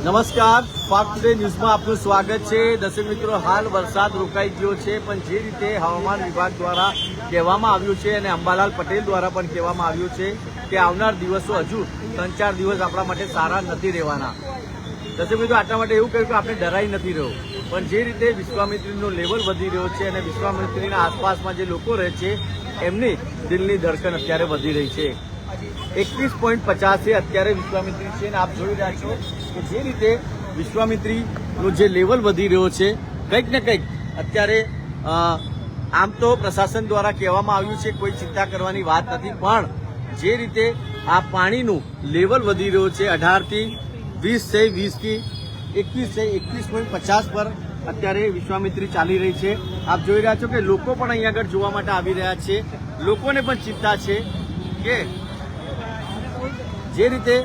નમસ્કાર, ફાક્ટ ટુડે ન્યૂઝમાં આપનું સ્વાગત છે। દર્શક મિત્રો, હાલ વરસાદ રોકાઈ ગયો છે, પણ જે રીતે હવામાન વિભાગ દ્વારા કહેવામાં આવ્યું છે અને અંબાલાલ પટેલ દ્વારા પણ કહેવામાં આવ્યું છે કે આવનાર દિવસો હજુ 3-4 દિવસ આપણા માટે સારા નથી રહેવાના। દર્શક મિત્રો, આટલા માટે એવું કહ્યું કે આપણે ડરાઈ નથી રહ્યો, પણ જે રીતે વિશ્વામિત્રીનો લેવલ વધી રહ્યો છે અને વિશ્વામિત્રીના આસપાસમાં જે લોકો રહે છે એમની દિલની ધડકન અત્યારે વધી રહી છે। 21.50 અત્યારે વિશ્વામિત્રી છે અને આપ જોઈ રહ્યા છો કે જે રીતે વિશ્વામિત્રીનું જે લેવલ વધી રહ્યો છે, કંઈક ને કંઈક અત્યારે આમ તો પ્રશાસન દ્વારા કહેવામાં આવ્યું છે કોઈ ચિંતા કરવાની વાત નથી, પણ જે રીતે આ પાણીનું લેવલ વધી રહ્યો છે 18 થી 20 છે, 20 થી 21 છે, 21.50 પર અત્યારે વિશ્વામિત્રી ચાલી રહી છે। આપ જોઈ રહ્યા છો કે લોકો પણ અહીંયા આગળ જોવા માટે આવી રહ્યા છે। લોકોને પણ ચિંતા છે કે જે રીતે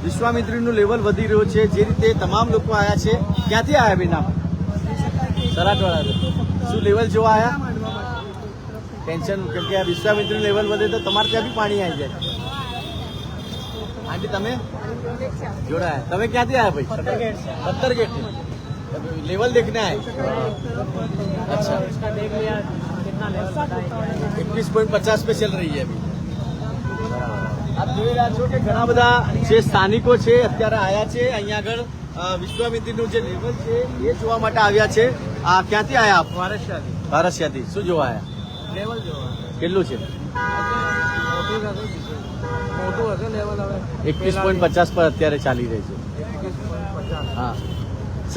વિશ્વામિત્રીનું લેવલ વધી રહ્યો છે, જે રીતે તમામ લોકો આવ્યા છે। ક્યાંથી આવ્યા બેન આપ? સરાટવાડા। શું લેવલ જોવા આવ્યા? ટેન્શન, કેમ કે આ વિશ્વામિત્રીનું લેવલ વધે તો તમારે ત્યાં બી પાણી આવી જાય। આંટી તમે જોડાયા? તમે ક્યાંથી આવ્યા ભાઈ? 70 गेट लेवल देखने आए। अच्छा, 21.50 पे चल रही है अभी। આપ જોઈ રહ્યા છો કે ઘણા બધા જે સ્થાનિકો છે અત્યારે આવ્યા છે અહીંયા આગળ વિશ્વામિત્રીનું જે લેવલ છે એ જોવા માટે આવ્યા છે। આ ક્યાંથી આવ્યા આપ? ભારતશાથી। શું જોવા આવ્યા? લેવલ જોવા। કેટલું છે? મોટું હશે લેવલ હવે 21.50 પર અત્યારે ચાલી રહી છે। હા,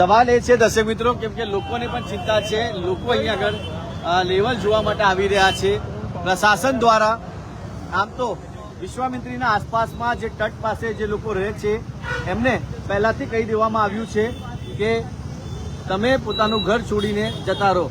સવાલ એ છે દર્શક મિત્રો, કેમ કે લોકોને પણ ચિંતા છે, લોકો અહીંયા આગળ લેવલ જોવા માટે આવી રહ્યા છે। પ્રશાસન દ્વારા આમ તો વિશ્વામિત્રીના આસપાસમાં જે તટ પાસે જે લોકો રહે છે એમને પહેલાથી કહી દેવામાં આવ્યું છે કે તમે પોતાનું ઘર છોડીને જતા રહો।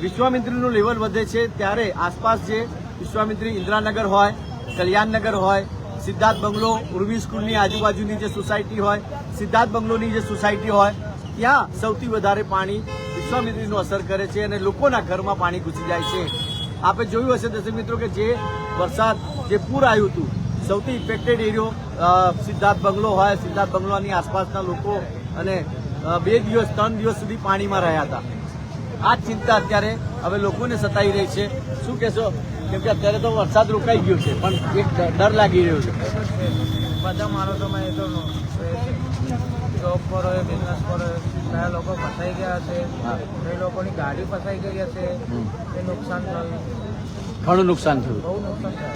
વિશ્વામિત્રીનું લેવલ વધે છે ત્યારે આસપાસ જે વિશ્વામિત્રી ઇન્દ્રાનગર હોય, કલ્યાણનગર હોય, સિદ્ધાર્થ બંગલો, ઉર્વી સ્કૂલની આજુબાજુની જે સોસાયટી હોય, સિદ્ધાર્થ બંગલોની જે સોસાયટી હોય, ત્યાં સૌથી વધારે પાણી વિશ્વામિત્રીનું અસર કરે છે અને લોકોના ઘરમાં પાણી ઘૂસી જાય છે। આપણે જોયું હશે દર્શક મિત્રો કે જે વરસાદ જે પૂર આવ્યું હતું, સૌથી ઇફેક્ટેડ એરિયો સિદ્ધાર્થ બંગલો હોય, સિદ્ધાર્થ બંગલોની આસપાસના લોકો અને 2 દિવસ 3 દિવસ સુધી પાણીમાં રહ્યા હતા। આ જ ચિંતા અત્યારે હવે લોકોને સતાઈ રહી છે। શું કહેશો? કેમ કે અત્યારે તો વરસાદ રોકાઈ ગયો છે, પણ એક ડર લાગી રહ્યો છે। બધા માણસોમાં એ તો જોબ પર હોય, બિઝનેસ પર હોય, કયા લોકો ફસાઈ ગયા છે, એ લોકોની ગાડી ફસાઈ ગઈ હશે, એ નુકસાન થયું, ઘણું નુકસાન થયું, બહુ નુકસાન થયું।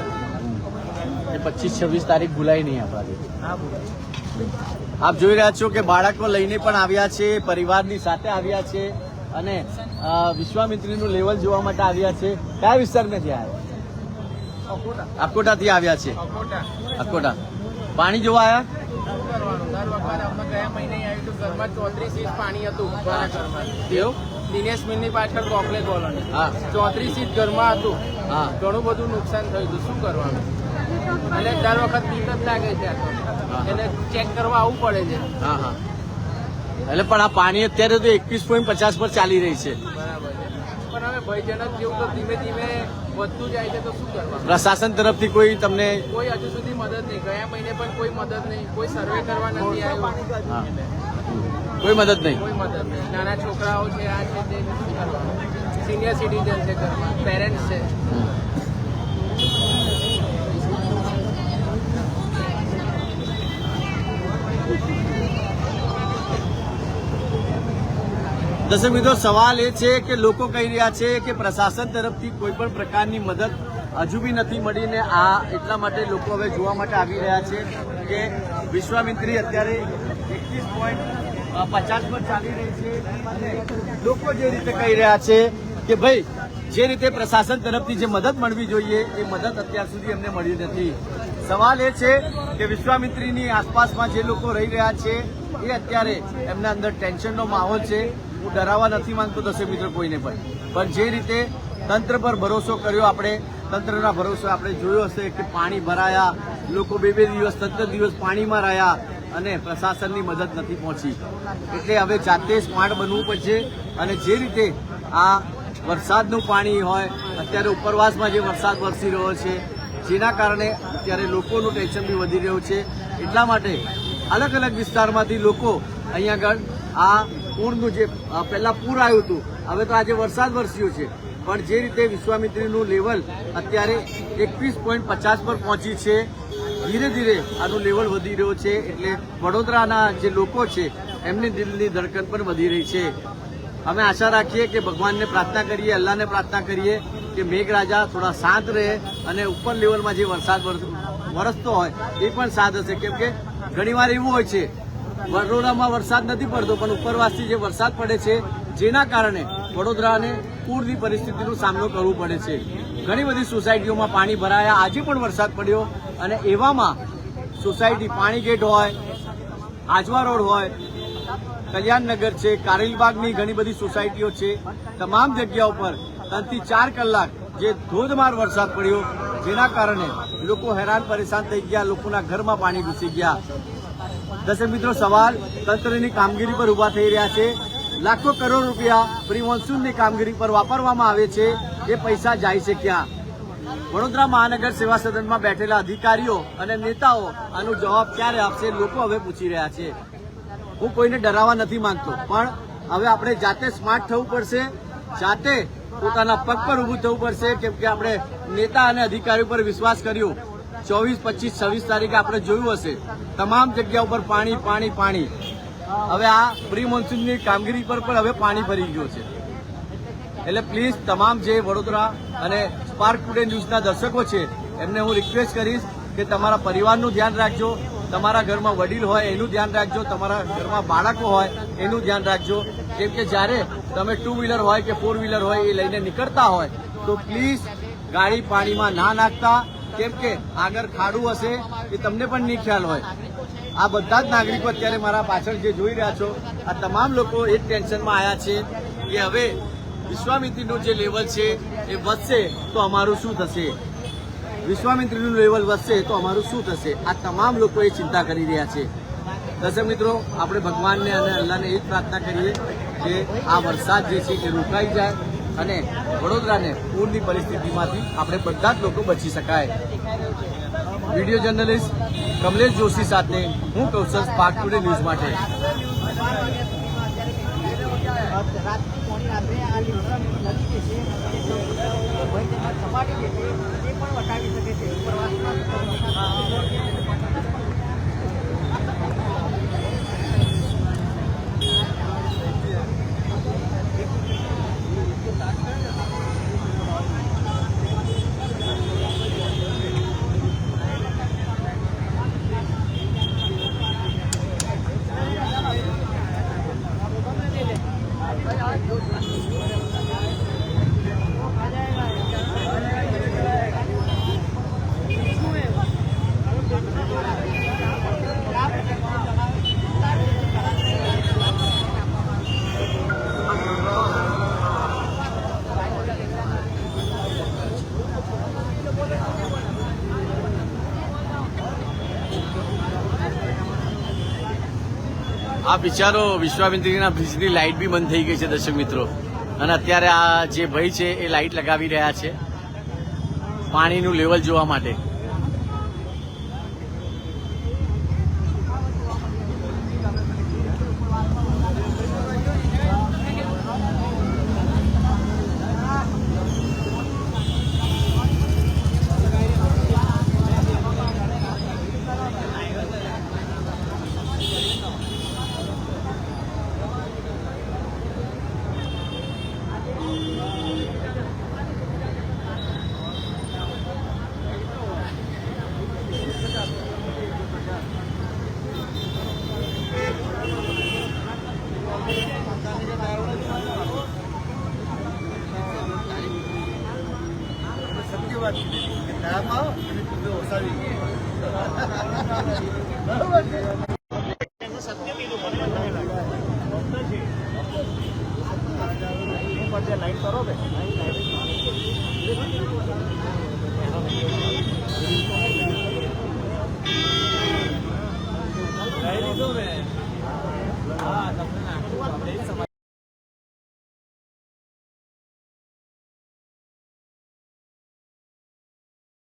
25-26 તારીખ ભૂલાય નહીં આપણાથી। હા, બોલો। આપ જોઈ રહ્યા છો કે બાળકો લઈને પણ આવ્યા છે, પરિવારની સાથે આવ્યા છે અને વિશ્વામિત્રીનું લેવલ જોવા માટે આવ્યા છે। કયા વિસ્તારમાંથી આવ્યા? અકોટાથી આવ્યા છે। અકોટા પાણી જોવા આવ્યા? દર વખત અમે ગયા મહિને આવ્યું હતું, ઘરમાં 34 ઇંચ પાણી હતું ઘરમાં। એવું? દિનેશ મિલની પાછળ કોકલે કોલોની, હા, 34 ઇંચ ઘરમાં હતું। હા, ઘણું બધું નુકસાન થયું હતું, શું કરવાનું? અને દર વખત બીક જ લાગે છે, એને ચેક કરવા આવવું પડે છે। હા, હા, એટલે પણ આ પાણી અત્યારે તો 21.50 પર ચાલી રહી છે। બરાબર છે, પણ હવે ભયજનક જેવું તો ધીમે ધીમે વધતું જાય છે, તો શું કરવાનું? પ્રશાસન તરફથી કોઈ તમને કોઈ હજુ સુધી મદદ નહીં, ગયા મહિને પણ કોઈ મદદ નહીં, કોઈ સર્વે કરવા નથી આવ્યું, હા, કોઈ મદદ નહીં? કોઈ મદદ નહીં। નાના છોકરાઓ છે, આ છે, તે શું કરવાનું? સિનિયર સિટીઝન છે, ઘરમાં પેરેન્ટ્સ છે। દર્શક મિત્રો, સવાલ એ છે કે લોકો કહી રહ્યા છે કે પ્રશાસન તરફથી કોઈ પણ પ્રકારની મદદ હજુ બી નથી મળીને આ એટલા માટે લોકો હવે જોવા માટે આવી રહ્યા છે કે વિશ્વામિત્રી અત્યારે 21.50 પર ચાલી રહી છે અને લોકો જે રીતે કહી રહ્યા છે કે ભાઈ જે રીતે પ્રશાસન તરફથી જે મદદ મળવી જોઈએ એ મદદ અત્યાર સુધી એમને મળી નથી। સવાલ એ છે કે વિશ્વામિત્રીની આસપાસમાં જે લોકો રહી રહ્યા છે એ અત્યારે એમના અંદર ટેન્શનનો માહોલ છે। હું ડરાવવા નથી માંગતો દર્શક મિત્રો કોઈને પણ જે રીતે તંત્ર પર ભરોસો કર્યો આપણે, તંત્રના ભરોસે આપણે જોયો હશે કે પાણી ભરાયા, લોકો 2-2 દિવસ 3 દિવસ પાણીમાં રહ્યા અને પ્રશાસનની મદદ નથી પહોંચી। એટલે હવે જાતે સ્માર્ટ બનવું પડશે અને જે રીતે આ વરસાદનું પાણી હોય, અત્યારે ઉપરવાસમાં જે વરસાદ વરસી રહ્યો છે જેના કારણે અત્યારે લોકોનું ટેન્શન બી વધી રહ્યું છે। એટલા માટે અલગ અલગ વિસ્તારમાંથી લોકો અહીંયા આગળ આ પૂરનું જે પહેલા પૂર આવ્યું હતું, હવે તો આજે વરસાદ વરસ્યો છે, પણ જે રીતે વિશ્વામિત્રીનું લેવલ અત્યારે 21.50 પર પહોંચી છે, ધીરે ધીરે આનું લેવલ વધી રહ્યો છે, એટલે વડોદરાના જે લોકો છે એમની દિલની ધડકન પણ વધી રહી છે. અમે આશા રાખીએ કે ભગવાનને પ્રાર્થના કરીએ, અલ્લાહને પ્રાર્થના કરીએ કે મેઘરાજા થોડા શાંત રહે અને ઉપર લેવલમાં જે વરસાદ વરસતો હોય એ પણ શાંત હશે. કેમ કે ઘણીવાર એવું હોય છે વડોદરામાં વરસાદ નથી પડતો, પણ ઉપરવાસથી જે વરસાદ પડે છે જેના કારણે વડોદરાને પૂરની પરિસ્થિતિનો સામનો કરવો પડે છે. ઘણી બધી સોસાયટીઓમાં પાણી ભરાયા, આજે પણ વરસાદ પડ્યો અને એવામાં સોસાયટી પાણીગેટ હોય, આજવા રોડ હોય, કલ્યાણનગર છે, કારેલીબાગની ઘણી બધી સોસાયટીઓ છે, તમામ જગ્યાઓ પર 3 થી 4 કલાક જે ધોધમાર વરસાદ પડ્યો, જેના કારણે લોકો હેરાન પરેશાન થઈ ગયા, લોકોના ઘરમાં પાણી ઘૂસી ગયા. દર્શક મિત્રો, સવાલ તંત્રની કામગીરી પર ઉભા થઈ રહ્યા છે. લાખો કરોડ રૂપિયા પ્રી મોન્સૂનની કામગીરી પર વાપરવામાં આવે છે, એ પૈસા જાય છે ક્યાં? વડોદરા મહાનગર સેવા સદનમાં બેઠેલા અધિકારીઓ અને નેતાઓ આનો જવાબ ક્યારે આપશે, લોકો હવે પૂછી રહ્યા છે. હું કોઈને ડરાવવા નથી માંગતો, પણ હવે આપણે જાતે સ્માર્ટ થવું પડશે, જાતે પોતાના પગ પર ઊભું થવું પડશે. કેમ કે આપણે નેતા અને અધિકારીઓ પર વિશ્વાસ કર્યો, 24, 25, 26 તારીખે આપણે જોયું હશે તમામ જગ્યા ઉપર પાણી પાણી પાણી. હવે આ પ્રી મોન્સૂનની કામગીરી પર પણ હવે પાણી ભરી ગયું છે. એટલે પ્લીઝ તમામ જે વડોદરા અને સ્પાર્ક ટુડે ન્યૂઝના દર્શકો છે એમને હું રિક્વેસ્ટ કરીશ કે તમારા પરિવારનું ધ્યાન રાખજો, તમારા ઘરમાં વડીલ હોય એનું ધ્યાન રાખજો, તમારા ઘરમાં બાળકો હોય એનું ધ્યાન રાખજો. કેમ કે જ્યારે તમે 2 વ્હીલર હોય કે 4 વ્હીલર હોય એ લઈને નીકળતા હોય તો પ્લીઝ ગાડી પાણીમાં ના નાખતા. કેમ કે આગળ ખાડું હશે એ તમને પણ નહીં ખ્યાલ હોય. આ બધા જ નાગરિકો અત્યારે મારા પાછળ જે જોઈ રહ્યા છો, આ તમામ લોકો એ જ ટેન્શનમાં આવ્યા છે કે હવે વિશ્વામિત્રીનું જે લેવલ છે એ વધશે તો અમારું શું થશે, વિશ્વામિત્રીનું લેવલ વધશે તો અમારું શું થશે, આ તમામ લોકો એ ચિંતા કરી રહ્યા છે. દર્શક મિત્રો, આપણે ભગવાનને અને અલ્લાહને એ જ પ્રાર્થના કરીએ કે આ વરસાદ જે છે એ રોકાઈ જાય અને વડોદરાને પૂરની પરિસ્થિતિમાંથી આપણે બધા જ લોકો બચી શકાય. વિડીયો જર્નલિસ્ટ કમલેશ જોશી સાથે હું કૌશલ, સ્પાર્ક ટુડે ન્યૂઝ માટે. આ બિચારો વિશ્વામિત્રીના બ્રિજની લાઇટ બી બંધ થઈ ગઈ છે દર્શક મિત્રો, અને અત્યારે આ જે ભાઈ છે એ લાઇટ લગાવી રહ્યા છે પાણીનું લેવલ જોવા માટે.